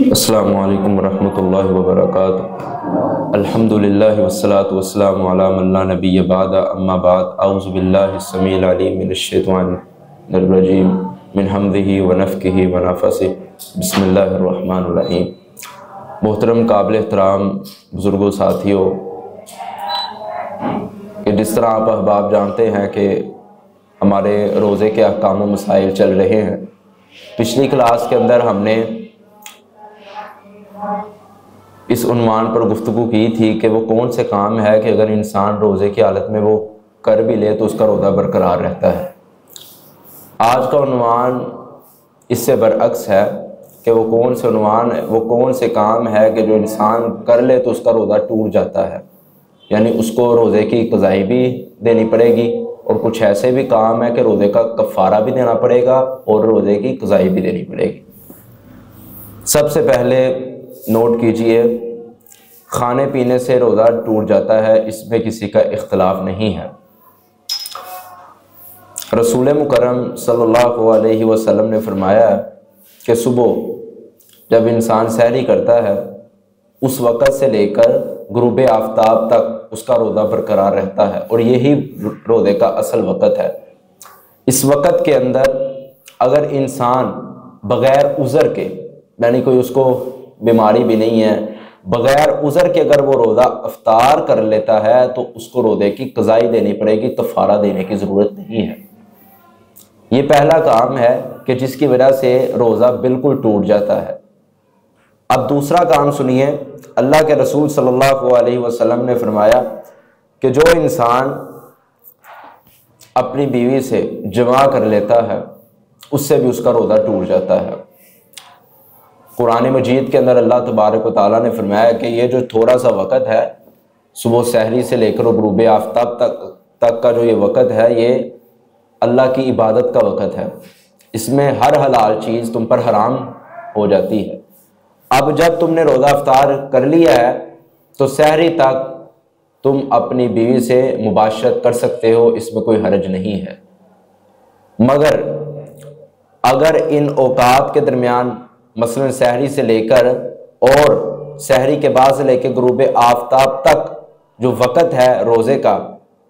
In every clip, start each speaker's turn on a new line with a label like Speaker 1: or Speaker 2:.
Speaker 1: अस्सलामु अलैकुम वरहमतुल्लाहि वबरकातुहू। अल्हम्दुलिल्लाहि वस्सलातु वस्सलामु अला मन ला नबिय्य बअद, अम्मा बाद। अऊज़ु बिल्लाहि समीइल अलीम मिनश शैतानिर रजीम मिन हम्ज़िहि व नफ़्ख़िहि व नफ़सिहि। बिस्मिल्लाहिर रहमानिर रहीम। मोहतरम काबिल एहतराम बुज़ुर्गों, साथियों, कि जिस तरह आप अहबाब जानते हैं कि हमारे रोज़े के अहकाम व मसाइल चल रहे हैं। पिछली क्लास के अंदर हमने इस उन्वान पर गुफ्तगू की थी कि वो कौन से काम है कि अगर इंसान रोज़े की हालत में वो कर भी ले तो उसका रोज़ा बरकरार रहता है। आज का उन्वान इससे बरअक्स है कि वो कौन से काम है कि जो इंसान कर ले तो उसका रोज़ा टूट जाता है, यानी उसको रोज़े की क़ज़ाई भी देनी पड़ेगी और कुछ ऐसे भी काम है कि रोज़े का कफ़ारा भी देना पड़ेगा और रोज़े की क़ज़ाई भी देनी पड़ेगी। सबसे पहले नोट कीजिए, खाने पीने से रोज़ा टूट जाता है, इसमें किसी का इख्तलाफ नहीं है। रसूल मुकर्रम सल्लल्लाहु अलैहि वसल्लम ने फरमाया कि सुबह जब इंसान सहरी करता है उस वक़्त से लेकर गुरूब आफ्ताब तक उसका रोज़ा बरकरार रहता है और यही रोज़े का असल वक़्त है। इस वक़्त के अंदर अगर इंसान बग़ैर उज़र के, यानी कोई उसको बीमारी भी नहीं है, बग़ैर उज़र के अगर वो रोज़ा अफ्तार कर लेता है तो उसको रोज़े की क़ज़ाई देनी पड़ेगी, कफ़ारा देने की ज़रूरत नहीं है। ये पहला काम है कि जिसकी वजह से रोज़ा बिल्कुल टूट जाता है। अब दूसरा काम सुनिए, अल्लाह के रसूल सल्लल्लाहु अलैहि वसल्लम ने फरमाया कि जो इंसान अपनी बीवी से जमा कर लेता है उससे भी उसका रोज़ा टूट जाता है। कुरान मजीद के अंदर अल्लाह तबारक व तआला ने फरमाया कि ये जो थोड़ा सा वक़्त है, सुबह सहरी से लेकर गुरूब आफ्ताब तक का जो ये वक़्त है, ये अल्लाह की इबादत का वक़्त है। इसमें हर हलाल चीज़ तुम पर हराम हो जाती है। अब जब तुमने रोज़ा अफ्तार कर लिया है तो सहरी तक तुम अपनी बीवी से मुबाशरत कर सकते हो, इसमें कोई हरज नहीं है। मगर अगर इन औकात के दरमियान, मसलन सहरी से लेकर और सहरी के बाद से लेकर गुरूब आफ्ताब तक जो वक़्त है रोज़े का,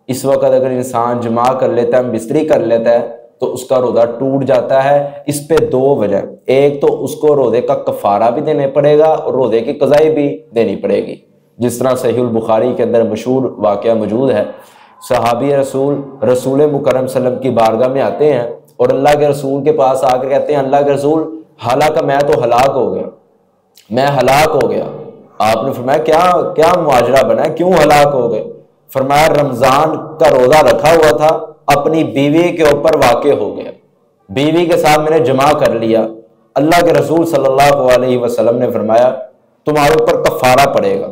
Speaker 1: इस वक़्त अगर इंसान जमा कर लेता है, बिस्तरी कर लेता है तो उसका रोज़ा टूट जाता है। इस पे दो वजह, एक तो उसको रोज़े का कफ़ारा भी देना पड़ेगा और रोज़े की क़ज़ाई भी देनी पड़ेगी। जिस तरह सहीहुल बुखारी के अंदर मशहूर वाक़या मौजूद है, सहाबी रसूल मुकर्रम सल्लम की बारगाह में आते हैं और अल्लाह के रसूल के पास आकर कहते हैं, अल्लाह के रसूल, हालांकि मैं तो हलाक हो गया, मैं हलाक हो गया। आपने फरमाया क्या क्या मुआजरा बना, क्यों हलाक हो गए? फरमाया रमज़ान का रोज़ा रखा हुआ था, अपनी बीवी के ऊपर वाक़े हो गया, बीवी के साथ मैंने जमा कर लिया। अल्लाह के रसूल सल्लल्लाहु अलैहि वसल्लम ने फरमाया तुम्हारे ऊपर कफ़ारा पड़ेगा।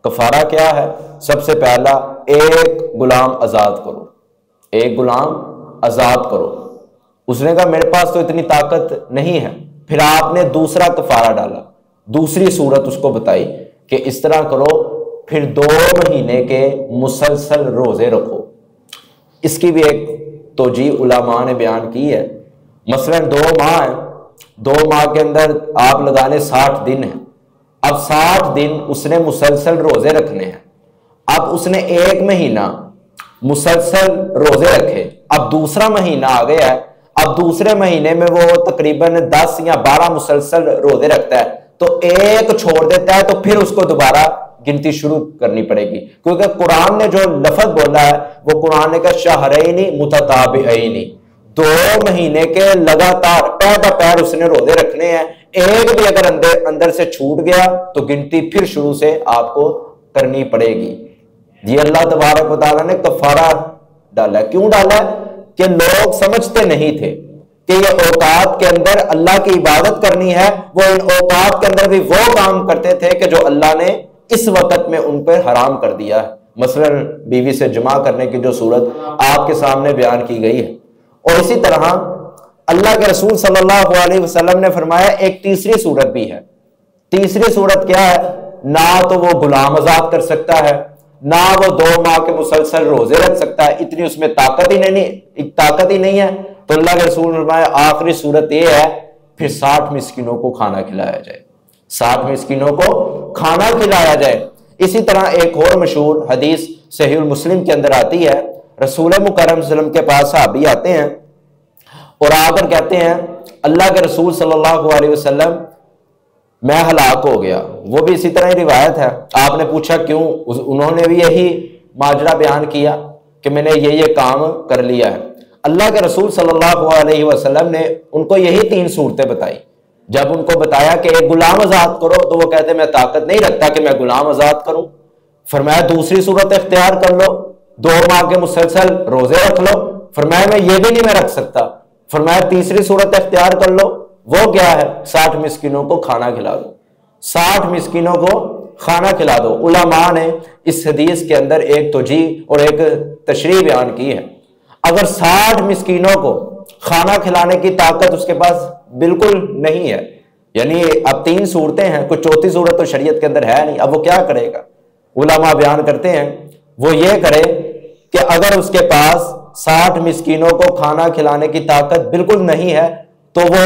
Speaker 1: कफ़ारा क्या है? सबसे पहला, एक गुलाम आज़ाद करो, एक गुलाम आज़ाद करो। उसने कहा मेरे पास तो इतनी ताकत नहीं है। फिर आपने दूसरा कफ़ारा डाला, दूसरी सूरत उसको बताई कि इस तरह करो, फिर 2 महीने के मुसलसल रोज़े रखो। इसकी भी एक तौजीह उलमा ने बयान की है। मसलन 2 माह है, 2 माह के अंदर आप लगा लें 60 दिन है। अब 60 दिन उसने मुसलसल रोज़े रखने हैं। अब उसने 1 महीना मुसलसल रोज़े रखे, अब दूसरा महीना आ गया है, अब दूसरे महीने में वो तकरीबन 10 या 12 मुसलसल रोज़े रखता है, तो एक छोड़ देता है तो फिर उसको दोबारा गिनती शुरू करनी पड़ेगी। क्योंकि कुरान ने जो लफ्ज़ बोला है वो कुरान ने कहा शहरैनी मुतताबिऐनी, 2 महीने के लगातार पैर उसने रोज़े रखने हैं। एक भी अगर अंदर से छूट गया तो गिनती फिर शुरू से आपको करनी पड़ेगी। ये अल्लाह तबारक व तआला ने कफ़ारा डाला। क्यों डाला? कि लोग समझते नहीं थे कि ये औकात के अंदर अल्लाह की इबादत करनी है। वो इन औकात के अंदर भी वो काम करते थे कि जो अल्लाह ने इस वक़्त में उन पर हराम कर दिया है। मसलन बीवी से जमा करने की जो सूरत आपके सामने बयान की गई है। और इसी तरह अल्लाह के रसूल सल्लल्लाहु अलैहि वसल्लम ने फरमाया एक तीसरी सूरत भी है। तीसरी सूरत क्या है? ना तो वो गुलाम आजाद कर सकता है, ना वो 2 माह के मुसलसल रोजे रख सकता है, इतनी उसमें ताकत ही नहीं है। तो अल्लाह के रसूल ने फरमाया आखिरी सूरत ये है, फिर 60 मिस्किनों को खाना खिलाया जाए। 60 मिस्कीनों को खाना खिलाया जाए। इसी तरह एक और मशहूर हदीस सहीह मुस्लिम के अंदर आती है, रसूल मुकर्रम सल्लल्लाहु अलैहि वसल्लम के पास सहाबी आते हैं और आकर कहते हैं, अल्लाह के रसूल सल्लल्लाहु अलैहि वसल्लम, मैं हलाक हो गया। वो भी इसी तरह ही रिवायत है। आपने पूछा क्यों? उन्होंने भी यही माजरा बयान किया कि मैंने ये काम कर लिया है। अल्लाह के रसूल सल्लल्लाहु अलैहि वसल्लम ने उनको यही 3 सूरतें बताई। जब उनको बताया कि एक गुलाम आजाद करो, तो वो कहते मैं ताकत नहीं रखता कि मैं गुलाम आजाद करूं। फरमाया दूसरी सूरत इख्तियार कर लो, 2 माह के मुसलसल रोजे रख लो। फरमाया मैं ये भी नहीं मैं रख सकता। फरमाया तीसरी सूरत इख्तियार कर लो, वो क्या है? 60 मिस्किनों को खाना खिला दो। 60 मिस्किनों को खाना खिला दो। उलमा ने इस हदीस के अंदर एक तौजी और एक तशरीह बयान की है। अगर 60 मिस्किनों को खाना खिलाने की ताकत उसके पास बिल्कुल नहीं है, यानी अब 3 सूरतें हैं, कोई चौथी सूरत तो शरीयत के अंदर है नहीं, अब वो क्या करेगा? उलमा बयान करते हैं वो ये करे कि अगर उसके पास 60 मिस्कीनों को खाना खिलाने की ताकत बिल्कुल नहीं है तो वो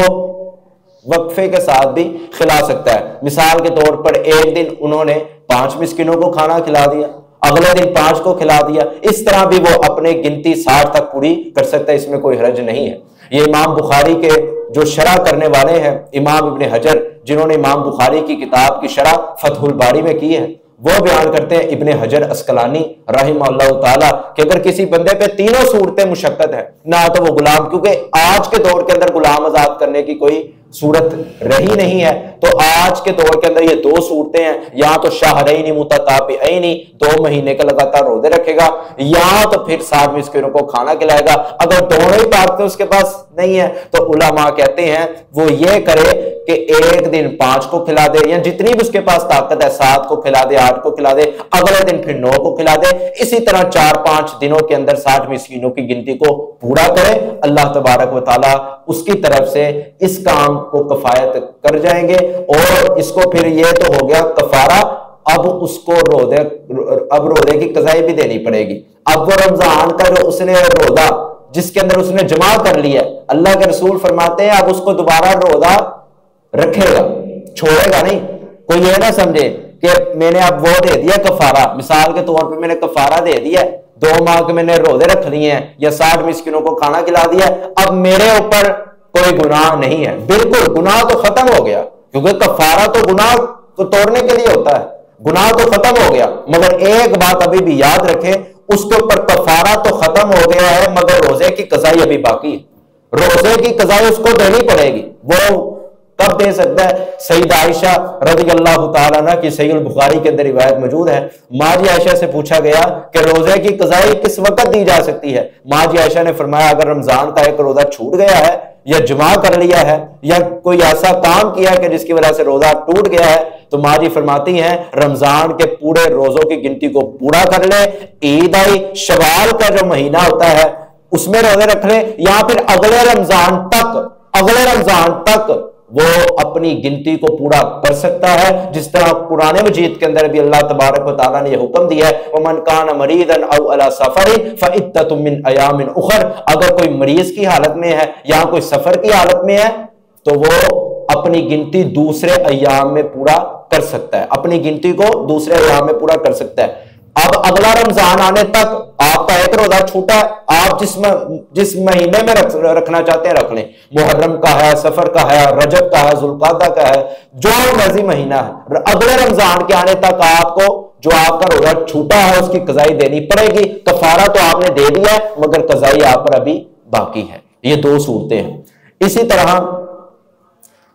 Speaker 1: वक्फे के साथ भी खिला सकता है। मिसाल के तौर पर एक दिन उन्होंने 5 मिस्कीनों को खाना खिला दिया, अगले दिन 5 को खिला दिया, इस तरह भी वो अपने गिनती 60 तक पूरी कर सकता है, इसमें कोई हर्ज नहीं है। ये इमाम बुखारी के जो शरह करने वाले हैं, इमाम इब्ने हजर, जिन्होंने इमाम बुखारी की किताब की शरह फतहुल बारी में की है, वो बयान करते हैं इब्ने हजर अस्कलानी रहिमहुल्लाह ताला कि अगर किसी बंदे पे तीनों सूरतें मुशक्कत है ना, तो वो गुलाम, क्योंकि आज के दौर के अंदर गुलाम आजाद करने की कोई सूरत रही नहीं है, तो आज के दौर के अंदर ये 2 सूरतें हैं, या तो शाहरैनी मुतताबिऐनी 2 महीने का लगातार रोजे रखेगा, या तो फिर 60 मिस्कीनों को खाना खिलाएगा। अगर दोनों ही ताकतें उसके पास नहीं है तो उलमा कहते हैं वो ये करे कि एक दिन 5 को खिला दे, या जितनी भी उसके पास ताकत है 7 को खिला दे, 8 को खिला दे, अगले दिन फिर 9 को खिला दे। इसी तरह 4-5 दिनों के अंदर 60 मिस्कीनों की गिनती को पूरा करे। अल्लाह तबारक व तआला उसकी तरफ से इस काम को कफायत कर जाएंगे। और इसको फिर ये तो हो गया कफारा, अब उसको रोजे की कज़ाई भी देनी पड़ेगी। अब वो रमजान का जो उसने रोजा जिसके अंदर उसने जमा कर लिया, अल्लाह के रसूल फरमाते हैं अब उसको दोबारा रोजा रखेगा, छोड़ेगा नहीं। कोई ये ना समझे कि मैंने अब वो दे दिया कफारा, मिसाल के तौर पे मैंने कफारा दे दिया, 2 माह के मैंने रोजे रख लिए हैं या 60 मिस्किनों को खाना खिला दिया, अब मेरे ऊपर कोई गुनाह नहीं है। बिल्कुल गुनाह तो खत्म हो गया, क्योंकि कफारा तो गुनाह को तोड़ने के लिए होता है, गुनाह तो खत्म हो गया। मगर एक बात अभी भी याद रखें, उसके ऊपर कफारा तो खत्म हो गया है, मगर रोजे की कज़ाई अभी बाकी है। रोजे की कज़ाई उसको देनी पड़ेगी। वो कब दे सकता है? सईद आयशा रज़ियल्लाहु ताला अन्हा की सहीह बुखारी के अंदर रिवायत मौजूद है। माजी आयशा से पूछा गया कि रोजे की कज़ाई किस वक्त दी जा सकती है? माजी आयशा ने फरमाया अगर रमजान का एक रोजा छूट गया है या जमा कर लिया है या कोई ऐसा काम किया है कि जिसकी वजह से रोजा टूट गया है, तो माजी फरमाती हैं रमजान के पूरे रोजों की गिनती को पूरा कर ले, ईद आई शवाल का जो महीना होता है उसमें रोजे रख ले, या फिर अगले रमजान तक वो अपनी गिनती को पूरा कर सकता है। जिस तरह कुरान मजीद के अंदर भी अल्लाह तबारक व तआला ने हुक्म दिया है, वमन कान मरीदन औ अला सफरिन फइद्दतुम मिन अयामिन उखर, अगर कोई मरीज की हालत में है या कोई सफर की हालत में है तो वो अपनी गिनती दूसरे अयाम में पूरा कर सकता है, अपनी गिनती को दूसरे अयाम में पूरा कर सकता है। अब अगला रमजान आने तक आपका एक रोजा छूटा है, आप जिस महीने में रखना चाहते हैं रख लें। मुहर्रम का है, सफर का है, रजब का है, जुल्कादा का है, जो मर्जी महीना है, अगले रमजान के आने तक आपको जो आपका रोजा छूटा है उसकी कज़ाई देनी पड़ेगी। कफारा तो आपने दे दिया है मगर कज़ाई आप पर अभी बाकी है। ये 2 सूरतें हैं। इसी तरह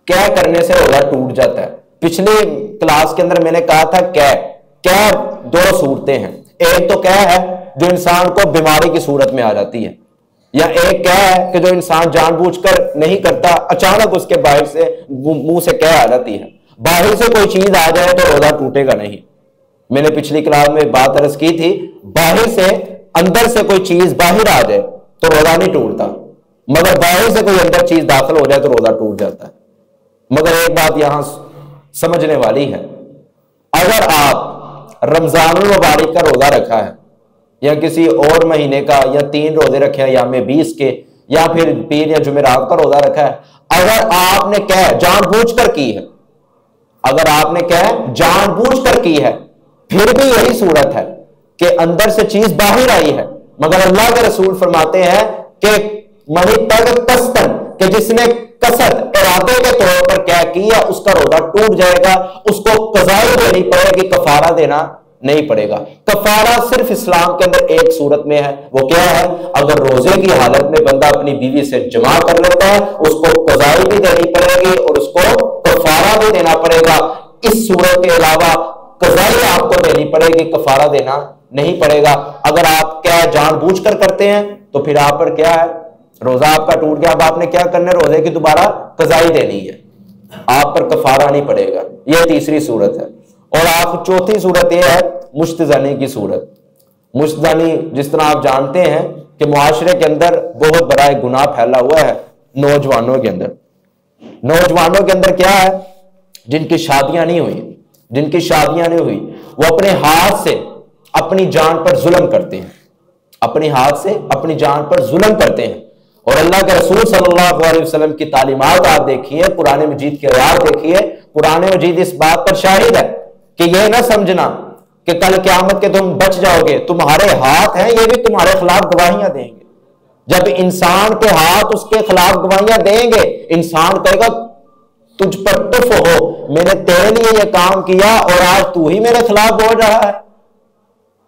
Speaker 1: क्या करने से रोजा टूट जाता है? पिछली क्लास के अंदर मैंने कहा था क्या 2 सूरतें हैं। एक तो क्या है जो इंसान को बीमारी की सूरत में आ जाती है, या एक क्या है कि जो इंसान जानबूझकर नहीं करता, अचानक उसके बाहर से मुंह से क्या आ जाती है। बाहर से कोई चीज आ जाए तो रोजा टूटेगा नहीं। मैंने पिछली क्लास में बात अर्ज की थी, बाहर से अंदर से कोई चीज बाहर आ जाए तो रोजा नहीं टूटता, मगर बाहर से कोई अंदर चीज दाखिल हो जाए तो रोजा टूट जाता है। मगर एक बात यहां समझने वाली है, अगर आप रमजानुल मुबारक का रोजा रखा है या किसी और महीने का, या 3 रोजे रखे हैं या में 20 के, या फिर पीर या जुमेरात का रोजा रखा है, अगर आपने क्या जानबूझकर की है, अगर आपने क्या है जानबूझकर की है, फिर भी यही सूरत है कि अंदर से चीज बाहर आई है, मगर अल्लाह के रसूल फरमाते हैं कि मनी तक कस्तन, कि जिसने कसद इरादे के तौर पर क्या किया उसका रोजा टूट जाएगा, उसको कज़ाई देनी पड़ेगी, कफारा देना नहीं पड़ेगा। कफारा सिर्फ इस्लाम के अंदर एक सूरत में है, वो क्या है, अगर रोजे की हालत में बंदा अपनी बीवी से जमा कर लेता है उसको कज़ाई भी देनी पड़ेगी और उसको कफारा भी देना पड़ेगा। इस सूरत के अलावा कज़ाई आपको देनी पड़ेगी, कफारा देना नहीं पड़ेगा। अगर आप क्या जानबूझकर करते हैं तो फिर आप पर क्या है, रोजा आपका टूट गया, अब आपने क्या करना है, रोजे की दोबारा कज़ाई देनी है, आप पर कफारा नहीं पड़ेगा। यह तीसरी सूरत है। और आप चौथी सूरत यह है मुश्तजानी की सूरत। मुश्तजानी जिस तरह आप जानते हैं कि मुआशरे के अंदर बहुत बड़ा एक गुनाह फैला हुआ है नौजवानों के अंदर। नौजवानों के अंदर क्या है, जिनकी शादियां नहीं हुई, जिनकी शादियां नहीं हुई, वो अपने हाथ से अपनी जान पर जुल्म करते हैं, अपने हाथ से अपनी जान पर जुल्म करते हैं। और अल्लाह के रसूल सल्लल्लाहु अलैहि वसल्लम की तालीमात आप देखिए, कुरान मजीद की आयत देखिए, कुरान मजीद इस बात पर शाहिद है कि यह ना समझना कि कल क़यामत के तुम बच जाओगे, तुम्हारे हाथ हैं ये भी तुम्हारे खिलाफ गवाहियां देंगे। जब इंसान के हाथ उसके खिलाफ गवाहियां देंगे, इंसान कहेगा तुझ पर तुफ हो, मैंने तेरे लिए यह काम किया और आज तू ही मेरे खिलाफ बोल रहा है।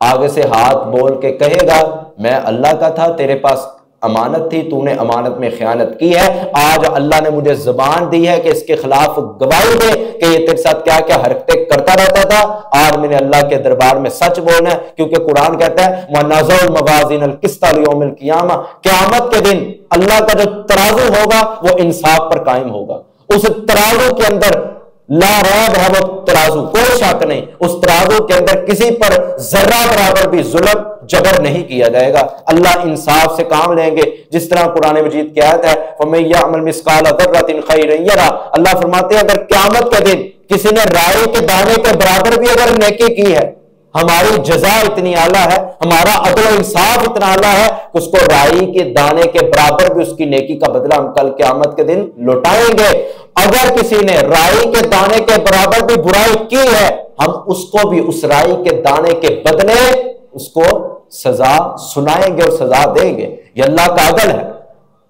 Speaker 1: आगे से हाथ बोल के कहेगा मैं अल्लाह का था, तेरे पास अमानत थी, तूने अमानत में खयानत की है, आज अल्लाह ने मुझे जुबान दी है कि इसके खिलाफ गवाही दे कि ये तेरे साथ क्या क्या हरकतें करता रहता था, आज मैंने अल्लाह के दरबार में सच बोलना है। क्योंकि कुरान कहता है वनज़ुल मवाज़िन अल क़िस्त लियौमिल क़ियामा, क़यामत के दिन अल्लाह का जो तराजू होगा वो इंसाफ पर कायम होगा। उस तराजू के अंदर ला रैब है, वो तराजू कोई शक नहीं, उस तराजू के अंदर किसी पर जर्रा बराबर भी जुल्म जबर नहीं किया जाएगा। अल्लाह इंसाफ से काम लेंगे। जिस तरह कुरान मजीद की आयत है फमन यअमल मिस्काल दर्रतिन खैरन यरा, अल्लाह फरमाते हैं अगर क़यामत के दिन किसी ने राई के दाने के बराबर भी अगर नेकी की है, हमारी जजा इतनी आला है, हमारा अदल इंसाफ इतना आला है कि उसको राई के दाने के बराबर भी उसकी नेकी का बदला हम कल क़यामत के दिन लौटाएंगे। अगर किसी ने राई के दाने के बराबर भी बुराई की है, हम उसको भी उस राई के दाने के बदले उसको सजा सुनाएंगे और सजा देंगे। ये अल्लाह का अदल है।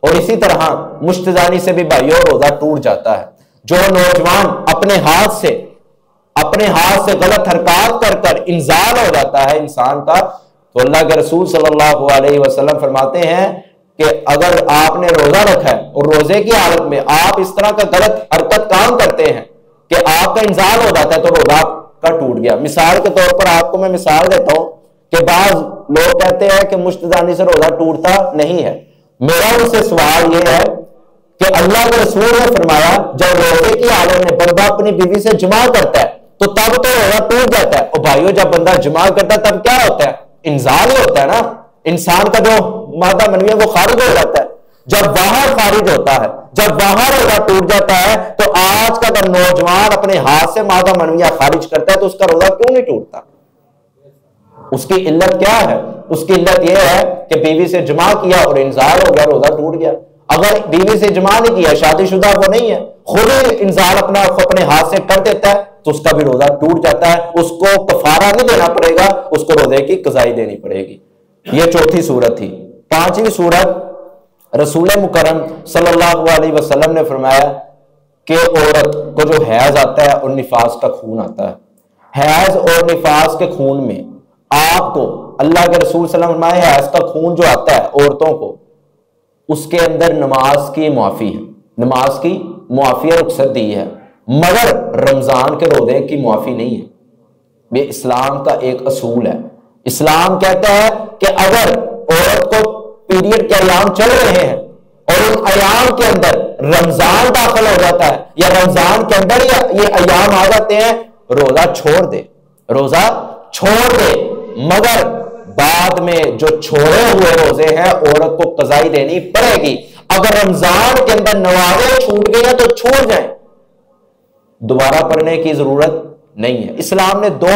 Speaker 1: और इसी तरह मुश्तजानी से भी भाइयों रोजा टूट जाता है। जो नौजवान अपने हाथ से गलत हरकत कर कर इंजाल हो जाता है इंसान का, तो अल्लाह के रसूल सल्लल्लाहु अलैहि वसल्लम फरमाते हैं कि अगर आपने रोजा रखा है और रोजे की हालत में आप इस तरह का गलत हरकत काम करते हैं कि आपका इंजाल हो जाता है, तो रोजा का टूट गया। मिसाल के तौर पर आपको मैं मिसाल देता हूं कि बाज लोग कहते हैं कि मुश्तजानी से रोजा टूटता नहीं है। मेरा उनसे सवाल यह है कि अल्लाह के रसूल ने फरमाया जब रोजे की हालत में बंदा अपनी बीवी से जमा करता है तो तब तो रोजा टूट जाता है। और भाइयों जब बंदा जमा करता है तब क्या होता है, इंजाल ही होता है ना, इंसान का जो मादा मनवी है वो खारिज हो जाता है। जब बाहर खारिज होता है, जब बाहर रोजा टूट जाता है, तो आज का अगर नौजवान अपने हाथ से मादा मनविया खारिज करता है तो उसका रोजा क्यों नहीं टूटता? उसकी इल्लत क्या है? उसकी इल्लत यह है कि बीवी से जमा किया और इंजाल हो गया, रोजा टूट गया। अगर बीवी से जमा नहीं किया, शादीशुदा वो नहीं है, खुद ही इंजाल अपने हाथ से कर देता है, तो उसका भी रोजा टूट जाता है। उसको कफारा नहीं देना पड़ेगा, उसको रोजे की कज़ाई देनी पड़ेगी। यह चौथी सूरत थी। पांचवी सूरत रसूल मुकर्रम सल्लल्लाहु अलैहि वसल्लम ने फरमाया कि औरत को जो हैज आता है और निफास का खून आता है, हैज और निफास के खून में आपको अल्लाह के रसूल सल्लल्लाहु अलैहि वसल्लम हैज का खून जो आता है औरतों को, उसके अंदर नमाज की मुआफी है, नमाज की मुआफी रुखसत दी है, मगर रमजान के रोजे की मुआफी नहीं है। ये इस्लाम का एक असूल है। इस्लाम कहता है कि अगर औरत को पीरियड के अयाम चल रहे हैं और उन अयाम के अंदर रमजान दाखिल हो जाता है या रमजान के अंदर ये अयाम आ जाते हैं, रोजा छोड़ दे, रोजा छोड़ दे। मगर बाद में जो छोड़े हुए रोजे हैं औरत को कज़ाई देनी पड़ेगी। अगर रमजान के अंदर नवाज़ें छूट गई हैं तो छूट जाए, दोबारा पढ़ने की जरूरत नहीं है। इस्लाम ने दो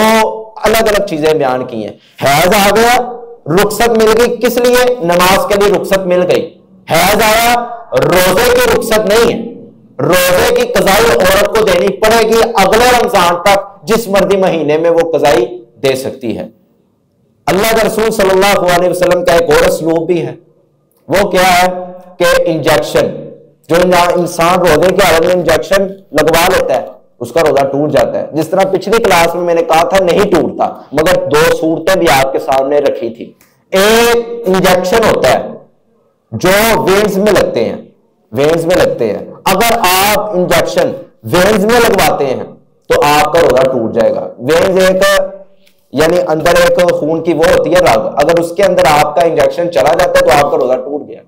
Speaker 1: अलग अलग चीजें बयान की हैं। हैज आ गया, रुखसत मिल गई, किस लिए? नमाज के लिए रुखसत मिल गई। हैज आया, रोजे की रुखसत नहीं है। रोजे की कज़ाई औरत को देनी पड़ेगी अगले रमजान तक, जिस मर्जी महीने में वो कज़ाई दे सकती है। अल्लाह के रसूल सल्लल्लाहु अलैहि वसल्लम का एक और उसलूब भी है, वो क्या है कि इंजेक्शन, जो इंसान रोजे की हालत में इंजेक्शन लगवा लेता है उसका रोजा टूट जाता है। जिस तरह पिछली क्लास में मैंने कहा था नहीं टूटता, मगर दो सूरतें भी आपके सामने रखी थी। एक इंजेक्शन होता है जो वेन्स में लगते हैं, वेन्स में लगते हैं, अगर आप इंजेक्शन वेन्स में लगवाते हैं तो आपका रोजा टूट जाएगा। वेन्स एक यानी अंदर एक खून की वो होती है रग, अगर उसके अंदर आपका इंजेक्शन चला जाता है तो आपका रोजा टूट गया,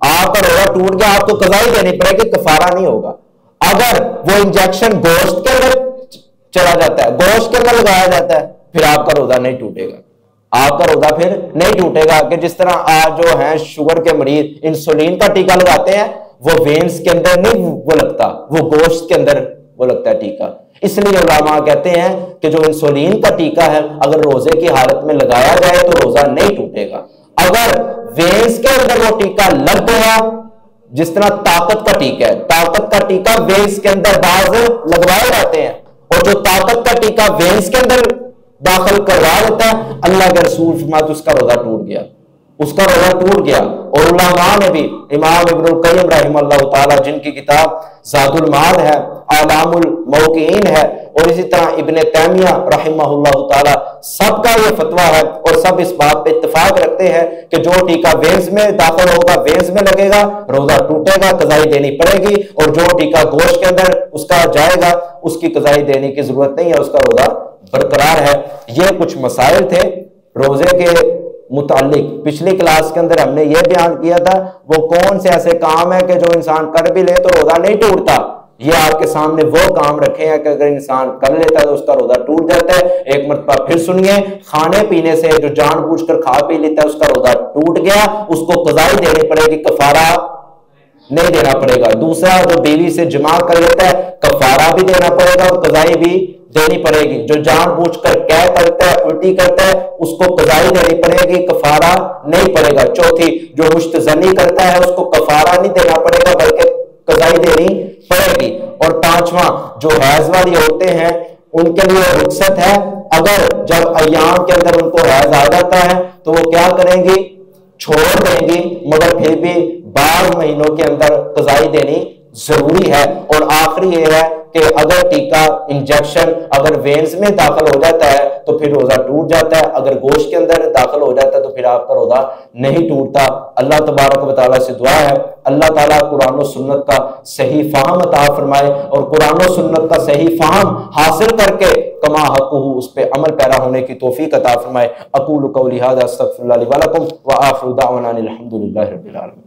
Speaker 1: आपका रोजा टूट गया, आपको कज़ाई देनी पड़ेगी, कफारा नहीं होगा। अगर वो इंजेक्शन गोश्त के अंदर चला जाता है, गोश्त के अंदर लगाया जाता है, फिर आपका रोजा नहीं टूटेगा, आपका रोजा फिर नहीं टूटेगा। कि जिस तरह आज जो है शुगर के मरीज इंसुलिन का टीका लगाते हैं, वो वेन्स के अंदर नहीं वो लगता, वो गोश्त के अंदर वो लगता है टीका। इसलिए उलामा कहते हैं कि जो इंसुलिन का टीका है अगर रोजे की हालत में लगाया जाए तो रोजा नहीं टूटेगा। अगर वेन्स के अंदर वो टीका लग गया, जिस तरह ताकत का टीका है, ताकत का टीका वेन्स के अंदर बाज लगवाए जाते हैं, और जो ताकत का टीका वेन्स के अंदर दाखिल करवा देता है, अल्लाह के रसूल फरमाते उसका रोजा टूट गया, उसका रोजा टूट गया। और उलमा ने भी, इमाम इब्नुल क़य्यिम रहमतुल्लाह ताला जिनकी किताब ज़ादुल माद है, आलामुल मौक़िईन है, और इसी तरह इब्ने तैमिया रहमतुल्लाह ताला, सबका ये फतवा है और सब इस बात पे इत्तेफाक रखते हैं कि जो टीका वेन्स में दाखिल होगा, वेन्स में लगेगा, रोजा टूटेगा, कज़ाई देनी पड़ेगी, और जो टीका गोश्त के अंदर उसका जाएगा उसकी कज़ाई देने की जरूरत नहीं है, उसका रोजा बरकरार है। ये कुछ मसाइल थे रोजे के मुतालिक। पिछली क्लास के अंदर हमने यह बयान किया था वो कौन से ऐसे काम है कि जो इंसान कर भी ले तो रोजा नहीं टूटता। ये आपके सामने वो काम रखे हैं कि अगर इंसान कर लेता है तो उसका रोजा टूट जाता है। एक मरतबा फिर सुनिए, खाने पीने से जो जानबूझकर खा पी लेता है उसका रोजा टूट गया, उसको कज़ाई देनी पड़ेगी, कफारा नहीं देना पड़ेगा। दूसरा, जो बीवी से जमा कर लेता है कफारा भी देना पड़ेगा और कज़ाई भी देनी पड़ेगी। जो जानबूझकर क्या करता है, उल्टी करता है, उसको कज़ाई देनी पड़ेगी, कफारा नहीं पड़ेगा। चौथी, जो मुश्तज़नी करता है उसको कफारा नहीं देना पड़ेगा बल्कि कज़ाई देनी पड़ेगी। और पांचवा, जो हैज वाली औरतें हैं उनके लिए रुखसत है, अगर जब अय्याम के अंदर उनको हैज आ जाता है तो वो क्या करेंगी, छोड़ देंगी, मगर फिर भी 12 महीनों के अंदर कज़ाई देनी जरूरी है। और आखिरी ये है कि अगर टीका इंजेक्शन अगर वेन्स में दाखिल हो जाता है तो फिर रोजा टूट जाता है, अगर गोश्त के अंदर दाखिल हो जाता है तो फिर आपका रोजा नहीं टूटता। अल्लाह तबारक व तआला से दुआ है अल्लाह ताला कुरान और सुन्नत का सही फहम अता फरमाए और कुरान और सुन्नत का सही फहम हासिल करके कमा हक़्क़ुहु उस पे अमल पैरा होने की तौफीक अता फरमाए। अक़ूलु क़ौली हाज़ा अस्तग़फ़िरुल्लाह ली व लकुम व आखिरु दाअवाना अनिल हम्दुलिल्लाहि रब्बिल आलमीन।